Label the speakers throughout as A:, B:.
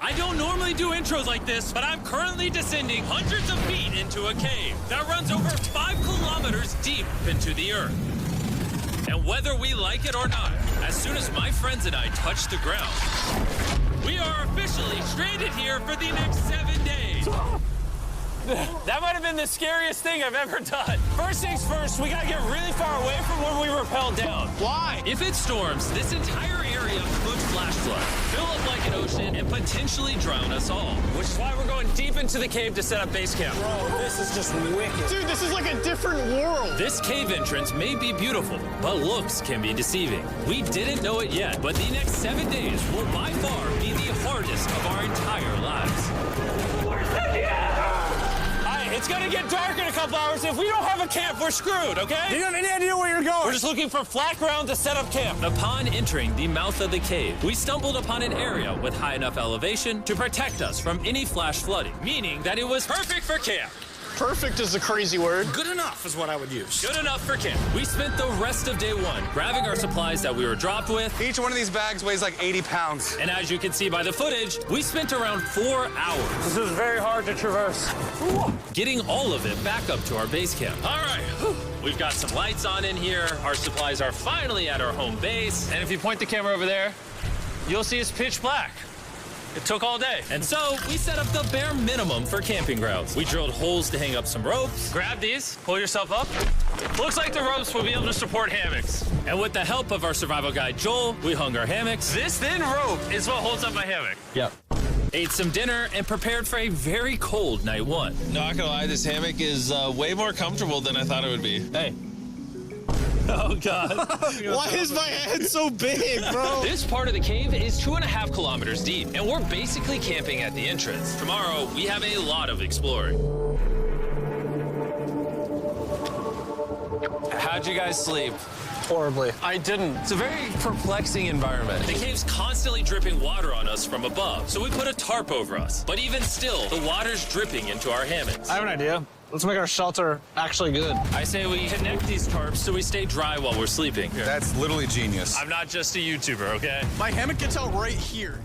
A: I don't normally do intros like this, but I'm currently descending hundreds of feet into a cave that runs over 5 kilometers deep into the earth. And whether we like it or not, as soon as my friends and I touch the ground, we are officially stranded here for the next 7 days. That might have been the scariest thing I've ever done. First things first, we gotta get really far away from where we rappelled down. Why? If it storms, this entire area could flash flood, fill up like an ocean, and potentially drown us all. Which is why we're going deep into the cave to set up base camp.
B: Bro, this is just wicked.
C: Dude, this is like a different world.
A: This cave entrance may be beautiful, but looks can be deceiving. We didn't know it yet, but the next 7 days will by far be the hardest of our entire lives. It's gonna get dark in a couple hours. If we don't have a camp, we're screwed, okay?
B: Do you have any idea where you're going?
A: We're just looking for flat ground to set up camp. Upon entering the mouth of the cave, we stumbled upon an area with high enough elevation to protect us from any flash flooding, meaning that it was perfect for camp.
C: Perfect is a crazy word.
B: Good enough is what I would use.
A: Good enough for camp. We spent the rest of day 1 grabbing our supplies that we were dropped with.
D: Each one of these bags weighs like 80 pounds.
A: And as you can see by the footage, we spent around 4 hours.
B: This is very hard to traverse.
A: Getting all of it back up to our base camp. All right, we've got some lights on in here. Our supplies are finally at our home base. And if you point the camera over there, you'll see it's pitch black. It took all day. And so we set up the bare minimum for camping grounds. We drilled holes to hang up some ropes. Grab these, pull yourself up. Looks like the ropes will be able to support hammocks. And with the help of our survival guide, Joel, we hung our hammocks. This thin rope is what holds up my hammock. Yep. Ate some dinner and prepared for a very cold night 1.
E: Not gonna lie, this hammock is way more comfortable than I thought it would be.
A: Hey. Oh, God.
C: Why is my head so big, bro?
A: This part of the cave is 2.5 kilometers deep, and we're basically camping at the entrance. Tomorrow, we have a lot of exploring. How'd you guys sleep?
B: Horribly.
C: I didn't.
A: It's a very perplexing environment. The cave's constantly dripping water on us from above, so we put a tarp over us. But even still, the water's dripping into our hammocks.
B: I have an idea. Let's make our shelter actually good.
A: I say we connect these tarps so we stay dry while we're sleeping.
D: That's literally genius.
A: I'm not just a YouTuber, okay?
C: My hammock gets out right here.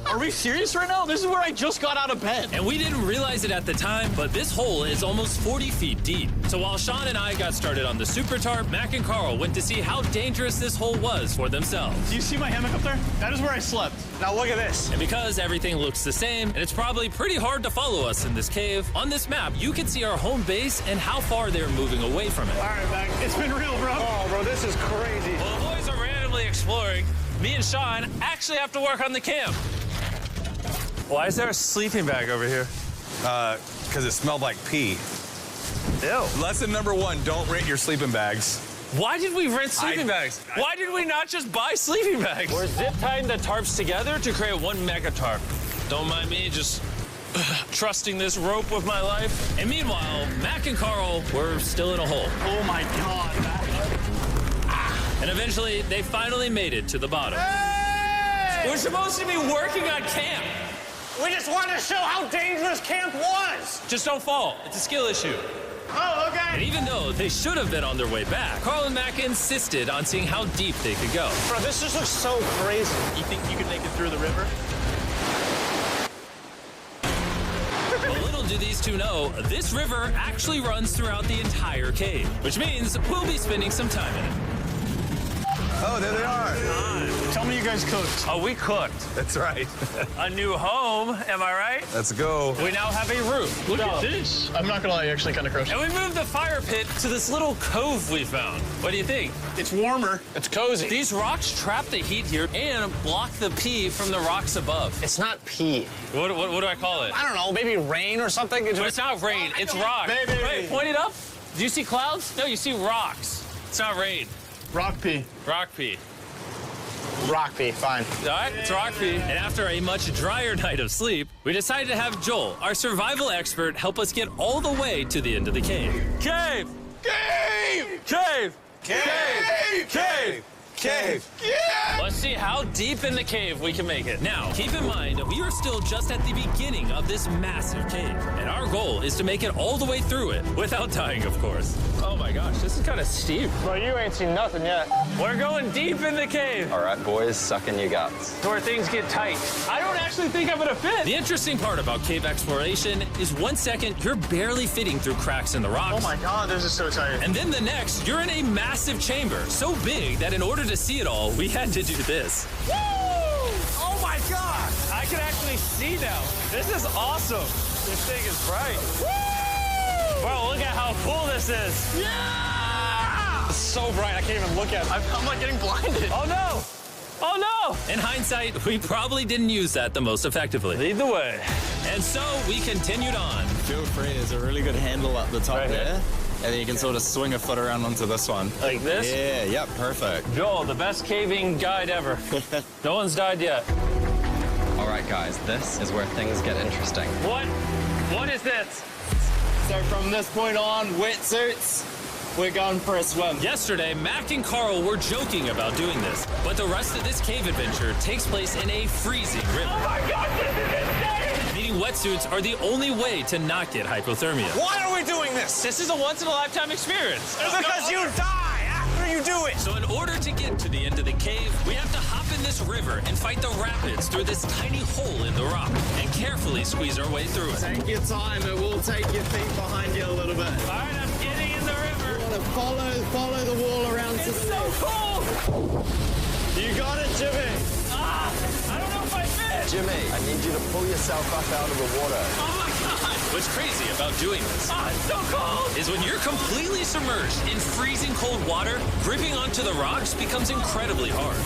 C: Are we serious right now? This is where I just got out of bed.
A: And we didn't realize it at the time, but this hole is almost 40 feet deep. So while Sean and I got started on the super tarp, Mac and Carl went to see how dangerous this hole was for themselves.
C: Do you see my hammock up there? That is where I slept.
B: Now look at this.
A: And because everything looks the same, and it's probably pretty hard to follow us in this cave, on this map, you can see our home base and how far they're moving away from it.
C: All right, Mac. It's been real, bro.
B: Oh, bro, this is crazy.
A: While the boys are randomly exploring, me and Sean actually have to work on the camp. Why is there a sleeping bag over here?
D: Because it smelled like pee.
A: Ew.
D: Lesson number 1, don't rent your sleeping bags.
A: Why did we rent sleeping bags? Why did we not just buy sleeping bags? We're zip tying the tarps together to create one mega tarp. Don't mind me just trusting this rope with my life. And meanwhile, Mac and Carl were still in a hole.
C: Oh, my God, Mac.
A: And eventually, they finally made it to the bottom.
B: Hey!
A: We're supposed to be working on camp.
B: We just wanted to show how dangerous camp was.
A: Just don't fall. It's a skill issue.
B: Oh, okay.
A: And even though they should have been on their way back, Carl and Mac insisted on seeing how deep they could go.
B: Bro, this just looks so crazy.
C: You think you could make it through the river?
A: Well, little do these two know, this river actually runs throughout the entire cave, which means we'll be spending some time in it.
D: Oh, there they are.
C: Tell me you guys cooked.
A: Oh, we cooked.
D: That's right.
A: A new home, am I right?
D: Let's go.
A: We now have a roof.
C: Look at this. I'm not gonna lie, actually kind of gross.
A: And we moved the fire pit to this little cove we found. What do you think?
C: It's warmer.
B: It's cozy.
A: These rocks trap the heat here and block the pee from the rocks above.
B: It's not pee.
A: What do I call it?
B: I don't know, maybe rain or something?
A: But it's not rain, it's rock.
C: Baby.
A: Wait, point it up. Do you see clouds? No, you see rocks. It's not rain.
C: Rock pee.
A: Rock pee.
B: Rock pee, fine.
A: All right, it's rock pee. And after a much drier night of sleep, we decided to have Joel, our survival expert, help us get all the way to the end of the cave. Cave!
D: Cave!
A: Cave!
D: Cave! Cave! Cave! Yeah!
A: Let's see how deep in the cave we can make it. Now, keep in mind, we are still just at the beginning of this massive cave, and our goal is to make it all the way through it, without dying, of course. Oh my gosh, this is kind of steep.
B: Bro, you ain't seen nothing yet.
A: We're going deep in the cave.
F: All right, boys, suck in your guts.
A: To where things get tight. I don't actually
C: actually think I'm gonna fit.
A: The interesting part about cave exploration is 1 second you're barely fitting through cracks in the rocks.
C: Oh my God, this is so tight.
A: And then the next, you're in a massive chamber, so big that in order to see it all, we had to do this.
C: Woo! Oh my God! I can actually see now. This is awesome. This thing is bright. Woo! Bro, look at how cool this is. Yeah! It's so bright, I can't even look at it. I'm like getting blinded. Oh no! Oh no!
A: In hindsight, we probably didn't use that the most effectively.
C: Lead the way.
A: And so we continued on.
F: Feel free, there's a really good handle up the top
C: Right here?
F: there. And then you can sort of swing a foot around onto this one.
C: Like this?
F: Yeah, yep, perfect.
C: Joel, the best caving guide ever. No one's died yet.
G: All right, guys, this is where things get interesting.
C: What? What is this?
F: So from this point on, wetsuits, we're going for a swim.
A: Yesterday, Mac and Carl were joking about doing this, but the rest of this cave adventure takes place in a freezing river.
C: Oh my God, this is insane!
A: Needing wetsuits are the only way to not get hypothermia.
B: Why are we doing this?
C: This is a once-in-a-lifetime experience.
B: Because you die after you do it.
A: So in order to get to the end of the cave, we have to hop in this river and fight the rapids through this tiny hole in the rock and carefully squeeze our way through it.
F: Take your time, it will take your feet behind you a little bit.
C: All right, I'm getting in the river.
F: You want to follow the wall around to
C: It's
F: the
C: so
F: left.
C: cold.
F: You got it, Jimmy.
C: Ah, I don't know if I fit.
D: Jimmy, I need you to pull yourself up out of the water.
C: Oh my God.
A: What's crazy about doing this
C: Ah, it's so cold.
A: is when you're completely submerged in freezing cold water, gripping onto the rocks becomes incredibly hard.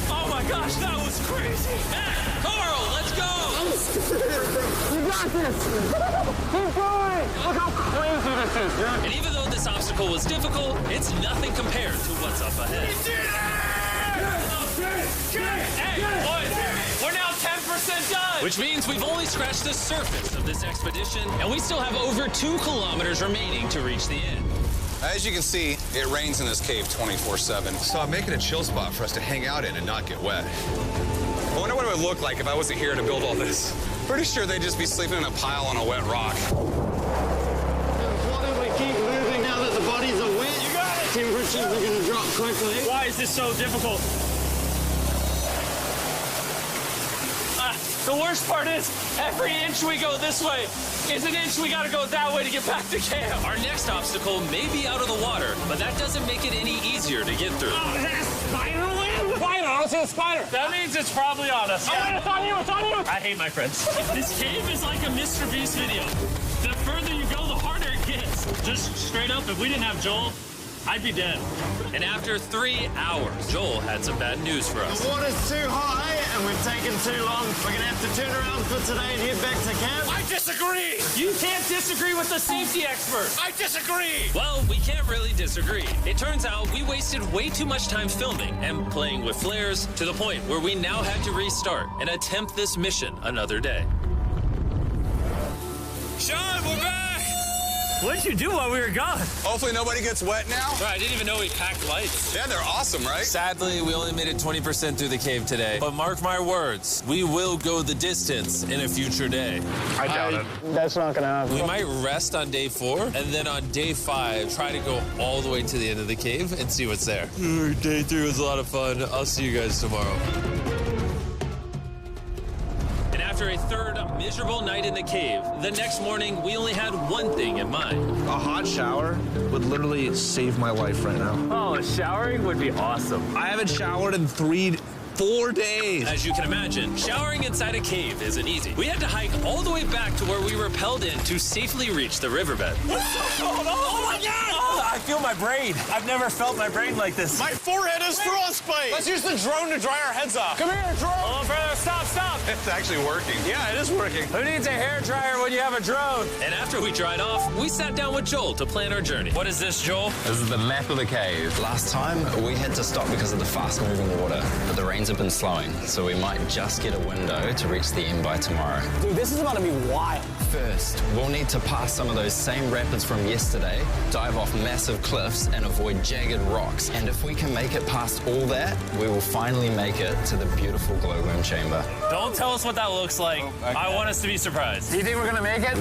C: Oh my gosh, that was crazy.
A: Carl, let's go! And even though this obstacle was difficult, it's nothing compared to what's up ahead.
C: Hey, boys, we're now 10% done.
A: Which means we've only scratched the surface of this expedition, and we still have over 2 kilometers remaining to reach the end.
H: As you can see, it rains in this cave 24/7.
D: So I'm making a chill spot for us to hang out in and not get wet.
H: I wonder what it would look like if I wasn't here to build all this. Pretty sure they'd just be sleeping in a pile on a wet rock.
F: Why don't we keep moving now that the bodies are wet? You got it. Temperatures are going to drop quickly.
C: Why is this so difficult? The worst part is, every inch we go this way is an inch we gotta go that way to get back to camp.
A: Our next obstacle may be out of the water, but that doesn't make it any easier to get through.
B: Oh, is that a spider web? Spider, I don't see a spider.
C: That means it's probably on us.
B: Oh, it's on you, it's on you.
C: I hate my friends. This cave is like a Mr. Beast video. The further you go, the harder it gets. Just straight up, if we didn't have Joel, I'd be dead.
A: And after 3 hours, Joel had some bad news for us.
F: The water's too high and we've taken too long. We're going to have to turn around for today and head back to camp.
B: I disagree.
C: You can't disagree with the safety expert.
B: I disagree.
A: Well, we can't really disagree. It turns out we wasted way too much time filming and playing with flares to the point where we now had to restart and attempt this mission another day.
H: Sean, we're back!
C: What did you do while we were gone?
H: Hopefully nobody gets wet now.
A: Bro, I didn't even know we packed lights.
H: Yeah, they're awesome, right?
E: Sadly, we only made it 20% through the cave today. But mark my words, we will go the distance in a future day.
B: I doubt it.
F: That's not going to happen.
E: We might rest on day 4, and then on day 5, try to go all the way to the end of the cave and see what's there. Day 3 was a lot of fun. I'll see you guys tomorrow.
A: And after a third miserable night in the cave, the next morning we only had one thing in mind.
I: A hot shower would literally save my life right now.
C: Oh, showering would be awesome.
I: I haven't showered in 4 days.
A: As you can imagine, showering inside a cave isn't easy. We had to hike all the way back to where we rappelled in to safely reach the riverbed.
C: Oh my God! Oh, I feel my brain. I've never felt my brain like this.
D: My forehead is frostbite.
B: Let's use the drone to dry our heads off.
C: Come here, drone. Hold on, brother. Stop.
H: It's actually working.
I: Yeah, it is working.
C: Who needs a hair dryer when you have a drone?
A: And after we dried off, we sat down with Joel to plan our journey. What is this, Joel?
G: This is the map of the cave. Last time, we had to stop because of the fast-moving water, but the rains have been slowing, so we might just get a window to reach the end by tomorrow.
B: Dude, this is about to be wild.
G: First, we'll need to pass some of those same rapids from yesterday, dive off massive cliffs, and avoid jagged rocks. And if we can make it past all that, we will finally make it to the beautiful glowworm chamber.
C: Don't tell us what that looks like. I want us to be surprised.
B: Do you think we're gonna make it?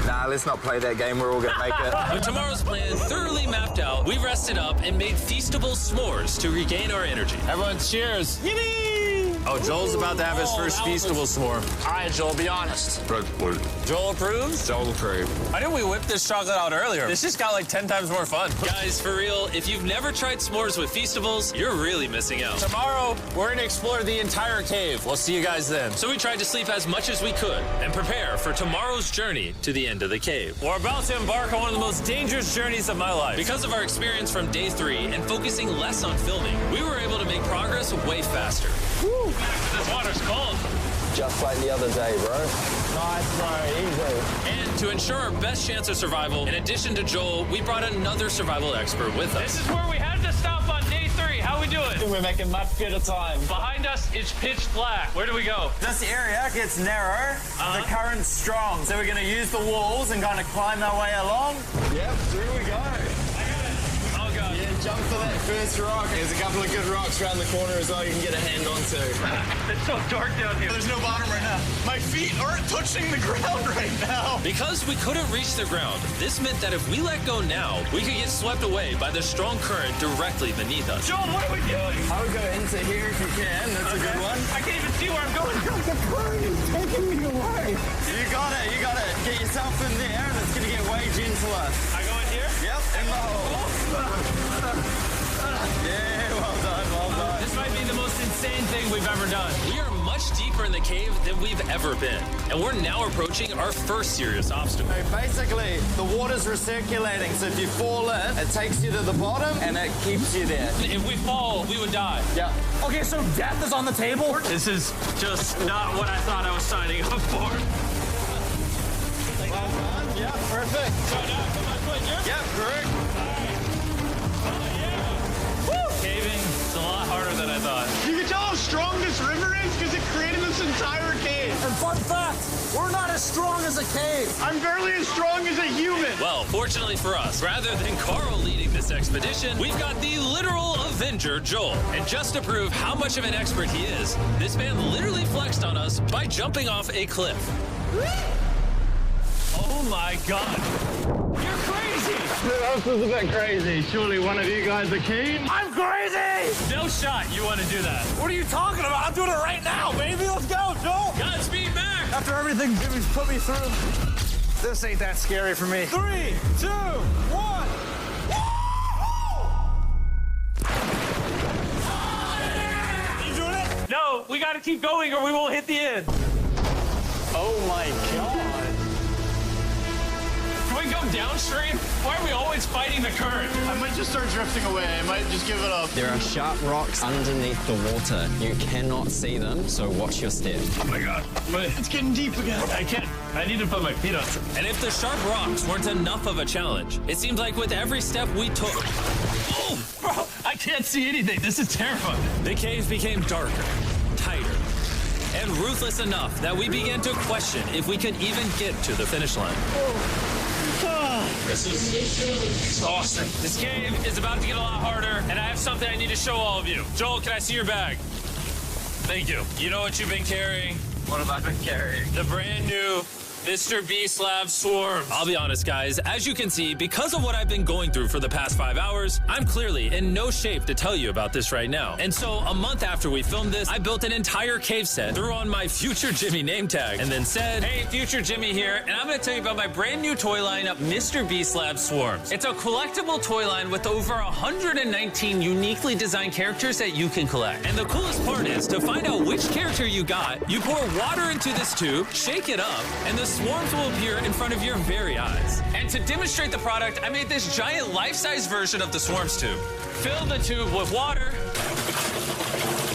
I: Nah, let's not play that game. We're all gonna make it.
A: With tomorrow's plan thoroughly mapped out, we rested up and made feastable s'mores to regain our energy.
E: Everyone, cheers.
C: Yippee!
E: Oh, Joel's about to have his first Feastable swarm.
B: All right, Joel, be honest.
E: Joel approves?
D: Joel approved.
E: Why didn't we whip this chocolate out earlier? This just got like 10 times more fun.
A: Guys, for real, if you've never tried s'mores with Feastables, you're really missing out.
E: Tomorrow, we're gonna explore the entire cave. We'll see you guys then.
A: So we tried to sleep as much as we could and prepare for tomorrow's journey to the end of the cave.
E: We're about to embark on one of the most dangerous journeys of my life.
A: Because of our experience from day 3 and focusing less on filming, we were able to make progress way faster.
C: Woo! This water's cold.
I: Just like the other day, bro.
F: Nice, bro. Easy.
A: And to ensure our best chance of survival, in addition to Joel, we brought another survival expert with
C: This
A: us.
C: is where we had to stop on day 3. How we doing?
F: We're making much better time.
C: Behind us, it's pitch black. Where do we go?
F: This area gets narrow, the current's strong, so we're going to use the walls and kind of climb our way along. Yep, through we go.
C: Oh, God.
F: Yeah, jump for that first rock. There's a couple of good rocks around the corner as well you can get a hand onto.
C: It's so dark down here.
D: There's no bottom right now. My feet aren't touching the ground right now.
A: Because we couldn't reach the ground, this meant that if we let go now, we could get swept away by the strong current directly beneath us.
C: Joel, what are we doing?
F: I would go into here if you can. That's a good one.
C: I can't even see where I'm going.
F: The current is taking me away. You got it. You got it. Get yourself in there, and it's going to get way gentler.
C: I go in here?
F: Yep, in the hole. Yeah, well done, well done.
A: This might be the most insane thing we've ever done. We are much deeper in the cave than we've ever been, and we're now approaching our first serious obstacle.
F: So basically, the water's recirculating, so if you fall in, it takes you to the bottom, and it keeps you there.
A: If we fall, we would die.
F: Yeah.
B: Okay, so death is on the table?
C: This is just not what I thought I was signing up for.
F: Well done. Yeah, perfect. Yep, correct.
C: Caving is a lot harder than I thought.
B: You can tell how strong this river is because it created this entire cave. And fun fact, we're not as strong as a cave. I'm barely as strong as a human.
A: Well, fortunately for us, rather than Carl leading this expedition, we've got the literal Avenger, Joel. And just to prove how much of an expert he is, this man literally flexed on us by jumping off a cliff.
C: Oh my God. You're crazy.
F: This is a bit crazy. Surely one of you guys are keen?
B: I'm crazy!
C: No shot you want to do that.
B: What are you talking about? I'm doing it right now, baby. Let's go, Joel.
A: Godspeed, Mac!
B: After everything Jimmy's put me through, this ain't that scary for me. 3, 2, 1. You doing it?
C: No, we got to keep going or we won't hit the end.
F: Oh my God.
C: Can we go downstream? Why are we always fighting the current?
B: I might just start drifting away. I might just give it up.
G: There are sharp rocks underneath the water. You cannot see them, so watch your step.
C: Oh my God.
B: It's getting deep again.
C: I can't. I need to put my feet on some.
A: And if the sharp rocks weren't enough of a challenge, it seems like with every step we took,
C: Oh, bro, I can't see anything. This is terrifying.
A: the cave became darker, tighter, and ruthless enough that we began to question if we could even get to the finish line.
C: This is exhausting.
A: This cave is about to get a lot harder, and I have something I need to show all of you. Joel, can I see your bag? Thank you. You know what you've been carrying?
C: What have I been carrying?
A: The brand new Mr. Beast Lab Swarms. I'll be honest, guys. As you can see, because of what I've been going through for the past 5 hours, I'm clearly in no shape to tell you about this right now. And so, a month after we filmed this, I built an entire cave set, threw on my Future Jimmy name tag, and then said, hey, Future Jimmy here, and I'm going to tell you about my brand new toy line of Mr. Beast Lab Swarms. It's a collectible toy line with over 119 uniquely designed characters that you can collect. And the coolest part is, to find out which character you got, you pour water into this tube, shake it up, and the swarms will appear in front of your very eyes. And to demonstrate the product, I made this giant life-size version of the swarms tube. Fill the tube with water.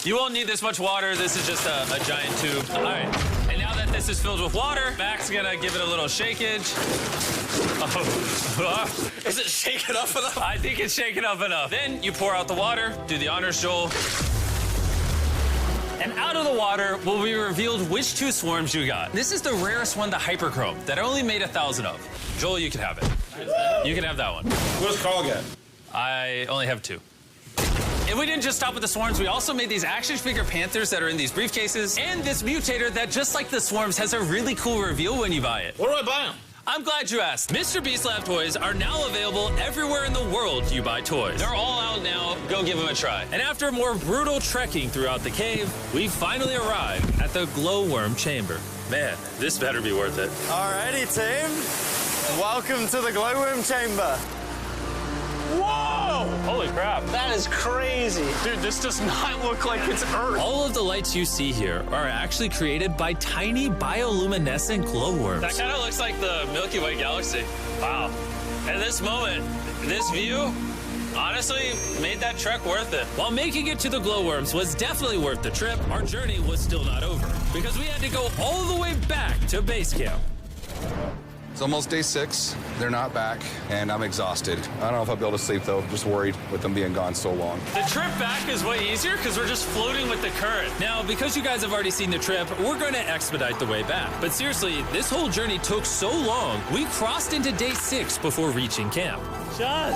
A: You won't need this much water. This is just a giant tube. All right. And now that this is filled with water, Mac's gonna give it a little shakeage. Oh. Is it shaken up enough? I think it's shaken up enough. Then you pour out the water. Do the honors, Joel. And out of the water will be revealed which 2 swarms you got. This is the rarest one, the Hyperchrome, that I only made 1,000 of. Joel, you can have it. You can have that one.
D: What does Carl get?
A: I only have 2. And we didn't just stop with the swarms, we also made these action figure panthers that are in these briefcases, and this mutator that, just like the swarms, has a really cool reveal when you buy it.
B: Where do I buy them?
A: I'm glad you asked. Mr. Beast Lab toys are now available everywhere in the world you buy toys. They're all out now. Go give them a try. And after more brutal trekking throughout the cave, we finally arrived at the glowworm chamber. Man, this better be worth it.
F: Alrighty, team. Welcome to the glowworm chamber.
C: Whoa! Holy crap.
F: That is crazy.
C: Dude, this does not look like it's Earth.
A: All of the lights you see here are actually created by tiny bioluminescent glowworms.
C: That kind of looks like the Milky Way galaxy. Wow. At this moment, this view, honestly, made that trek worth it.
A: While making it to the glowworms was definitely worth the trip, our journey was still not over because we had to go all the way back to base camp.
H: It's almost day 6. They're not back, and I'm exhausted. I don't know if I'll be able to sleep, though. I'm just worried with them being gone so long.
C: The trip back is way easier because we're just floating with the current.
A: Now, because you guys have already seen the trip, we're going to expedite the way back. But seriously, this whole journey took so long, we crossed into day 6 before reaching camp.
C: John.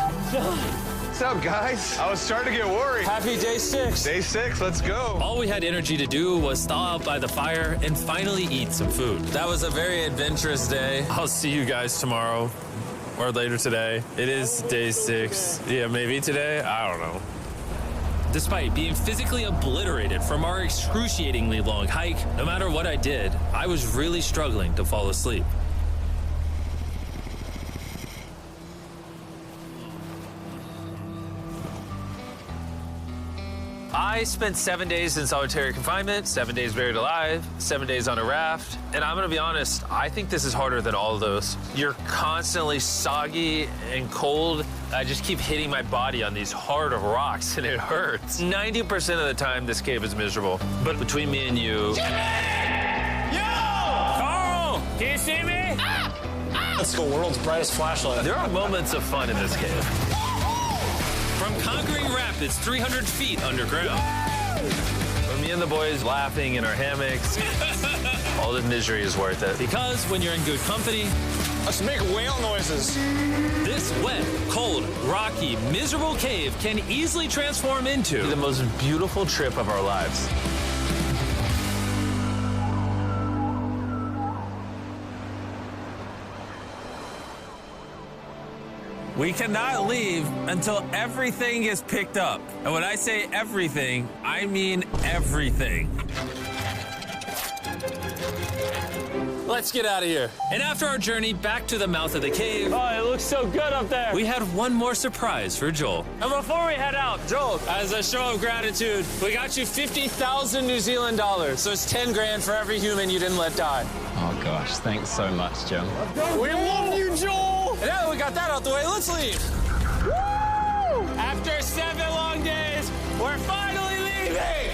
D: What's up, guys? I was starting to get worried.
C: Happy day 6.
D: Day 6, let's go.
A: All we had energy to do was thaw out by the fire and finally eat some food.
E: That was a very adventurous day.
A: I'll see you guys tomorrow or later today. It is day 6. Yeah, maybe today. I don't know. Despite being physically obliterated from our excruciatingly long hike, no matter what I did, I was really struggling to fall asleep. I spent 7 days in solitary confinement, 7 days buried alive, 7 days on a raft, and I'm gonna be honest, I think this is harder than all of those. You're constantly soggy and cold. I just keep hitting my body on these hard rocks and it hurts. 90% of the time, this cave is miserable. But between me and you...
C: Jimmy! Yo! Carl! Can you see me?
F: That's the world's brightest flashlight.
A: There are moments of fun in this cave. From conquering rapids 300 feet underground. From me and the boys laughing in our hammocks. All the misery is worth it. Because when you're in good company,
F: Let's make whale noises.
A: this wet, cold, rocky, miserable cave can easily transform into the most beautiful trip of our lives.
E: We cannot leave until everything is picked up. And when I say everything, I mean everything.
A: Let's get out of here. And after our journey back to the mouth of the cave,
C: Oh, it looks so good up there.
A: we had one more surprise for Joel.
C: And before we head out, Joel, as a show of gratitude, we got you 50,000 New Zealand dollars. So it's 10 grand for every human you didn't let die.
G: Oh gosh, thanks so much, Jim.
C: We love you, Joel! And now that we got that out the way, let's leave. Woo! After 7 long days, we're finally leaving!